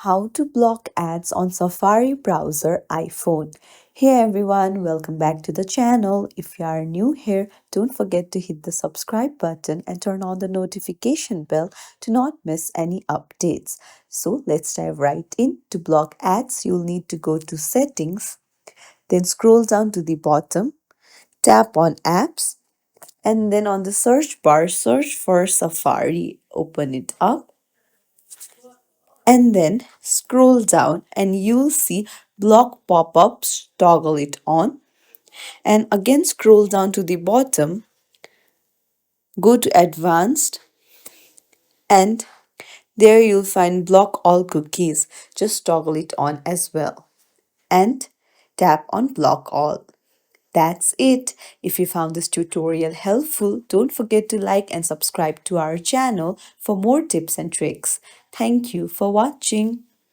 how to block ads on Safari browser iPhone. Hey everyone, welcome back to the channel. If you are new here, don't forget to hit the subscribe button and turn on the notification bell to not miss any updates. So let's dive right in. To block ads, you'll need to go to settings, then scroll down to the bottom, tap on apps, and then on the search bar, search for Safari. Open it up and then scroll down and you'll see block pop-ups. Toggle it on and again scroll down to the bottom, go to advanced, and there you'll find block all cookies. Just toggle it on as well and tap on block all. That's it. If you found this tutorial helpful, don't forget to like and subscribe to our channel for more tips and tricks. Thank you for watching.